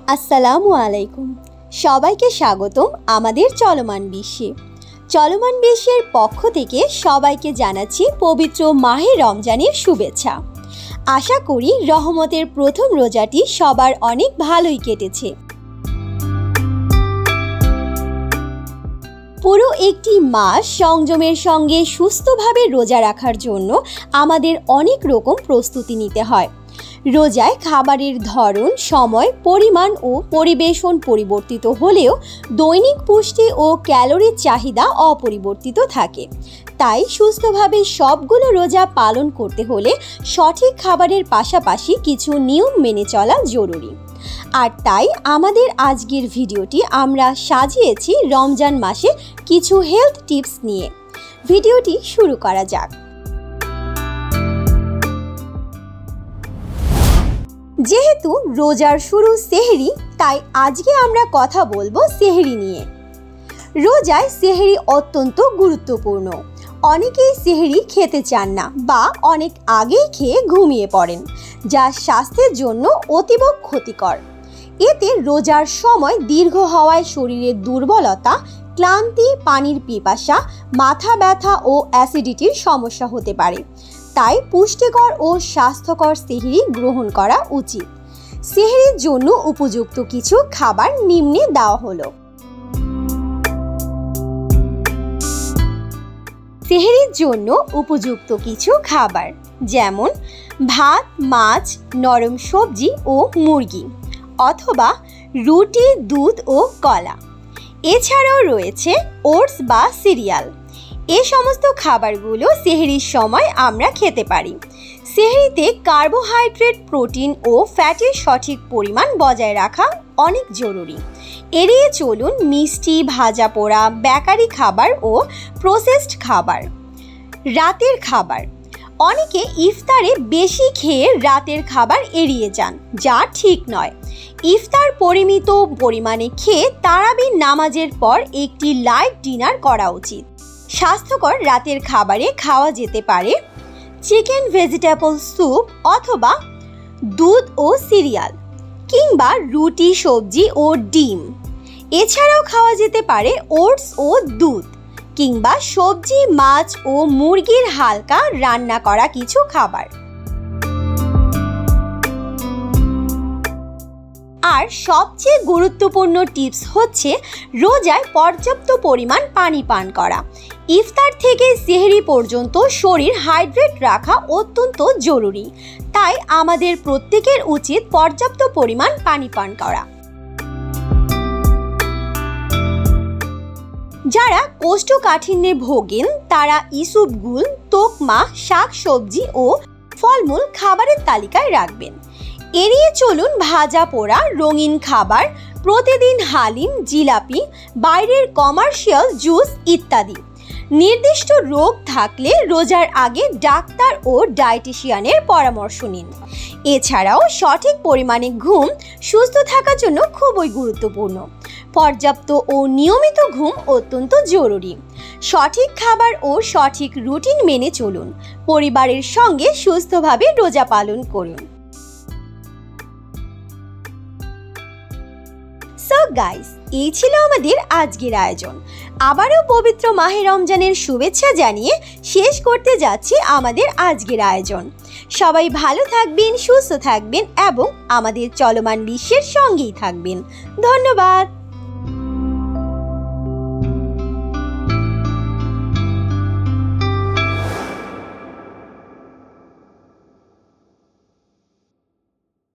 আসসালামু আলাইকুম। সবাইকে স্বাগতম আমাদের চলমান বিশ্বে। চলমান বিশ্বের পক্ষ থেকে সবাইকে জানাচ্ছি পবিত্র মাহে রমজানের শুভেচ্ছা। আশা করি রহমতের প্রথম রোজাটি সবার অনেক ভালোই কেটেছে। পুরো একটি মাস সংযমের সঙ্গে সুস্থভাবে রোজা রাখার জন্য আমাদের অনেক রকম প্রস্তুতি নিতে হয়। রোজায় খাবারের ধরন, সময়, পরিমাণ ও পরিবেশন পরিবর্তিত হলেও দৈনিক পুষ্টি ও ক্যালোরির চাহিদা অপরিবর্তিত থাকে। তাই সুস্থভাবে সবগুলো রোজা পালন করতে হলে সঠিক খাবারের পাশাপাশি কিছু নিয়ম মেনে চলা জরুরি। আর তাই আমাদের আজকের ভিডিওটি আমরা সাজিয়েছি রমজান মাসে কিছু হেলথ টিপস নিয়ে। ভিডিওটি শুরু করা যাক। যেহেতু রোজার শুরু সেহরি, তাই আজকে আমরা কথা বলবো সেহরি নিয়ে। রোজায় সেহরি অত্যন্ত গুরুত্বপূর্ণ। অনেকেই সেহরি খেতে চান না বা অনেক আগেই খেয়ে ঘুমিয়ে পড়েন, যা স্বাস্থ্যের জন্য অতীব ক্ষতিকর। এতে রোজার সময় দীর্ঘ হওয়ায় শরীরের দুর্বলতা, ক্লান্তি, পানির পিপাসা, মাথা ব্যথা ও অ্যাসিডিটির সমস্যা হতে পারে। তাই পুষ্টিকর ও স্বাস্থ্যকর সেহরি গ্রহণ করা উচিত। সেহরির জন্য উপযুক্ত কিছু খাবার নিম্নে দেওয়া হলো। সেহরির জন্য উপযুক্ত কিছু খাবার যেমন ভাত, মাছ, নরম সবজি ও মুরগি, অথবা রুটি, দুধ ও কলা। এছাড়াও রয়েছে ওটস বা সিরিয়াল। এই সমস্ত খাবারগুলো সেহরির সময় আমরা খেতে পারি। সেহরিতে কার্বোহাইড্রেট, প্রোটিন ও ফ্যাটের সঠিক পরিমাণ বজায় রাখা অনেক জরুরি। এড়িয়ে চলুন মিষ্টি, ভাজা পোড়া, বেকারি খাবার ও প্রসেসড খাবার। রাতের খাবার। অনেকে ইফতারে বেশি খেয়ে রাতের খাবার এড়িয়ে যান, যা ঠিক নয়। ইফতার পরিমিত পরিমাণে খেয়ে তারাবির নামাজের পর একটি লাইট ডিনার করা উচিত। স্বাস্থ্যকর রাতের খাবারে খাওয়া যেতে পারে চিকেন, ভেজিটেবল স্যুপ, অথবা দুধ ও সিরিয়াল, কিংবা রুটি, সবজি ও ডিম। এছাড়াও খাওয়া যেতে পারে ওটস ও দুধ, কিংবা সবজি, মাছ ও মুরগির হালকা রান্না করা কিছু খাবার। আর সবচেয়ে গুরুত্বপূর্ণ টিপস হচ্ছে রোজায় পর্যাপ্ত পরিমাণ পানি পান করা। ইফতার থেকে সেহরি পর্যন্ত শরীর হাইড্রেট রাখা অত্যন্ত জরুরি। তাই আমাদের প্রত্যেকের উচিত পর্যাপ্ত পরিমাণ পানি পান করা। যারা কোষ্ঠকাঠিন্যে ভোগেন তারা ইসবগুল, তোকমা, শাক সবজি ও ফলমূল খাবারের তালিকায় রাখবেন। এড়িয়ে চলুন ভাজা পোড়া, রঙিন খাবার, প্রতিদিন হালিম, জিলাপি, বাইরের কমার্শিয়াল জুস ইত্যাদি। নির্দিষ্ট রোগ থাকলে রোজার আগে ডাক্তার ও ডায়েটিশিয়ানের পরামর্শ নিন। এছাড়াও সঠিক পরিমাণে ঘুম সুস্থ থাকার জন্য খুবই গুরুত্বপূর্ণ। পর্যাপ্ত ও নিয়মিত ঘুম অত্যন্ত জরুরি। সঠিক খাবার ও সঠিক রুটিন মেনে চলুন। পরিবারের সঙ্গে সুস্থভাবে রোজা পালন করুন। সো গাইস, এই ছিল আমাদের আজকের আয়োজন। আবারও পবিত্র মাহে রমজানের শুভেচ্ছা জানিয়ে শেষ করতে যাচ্ছি আমাদের আজকের আয়োজন। সবাই ভালো থাকবেন, সুস্থ থাকবেন এবং আমাদের চলমান বিশ্বের সঙ্গেই থাকবেন। ধন্যবাদ।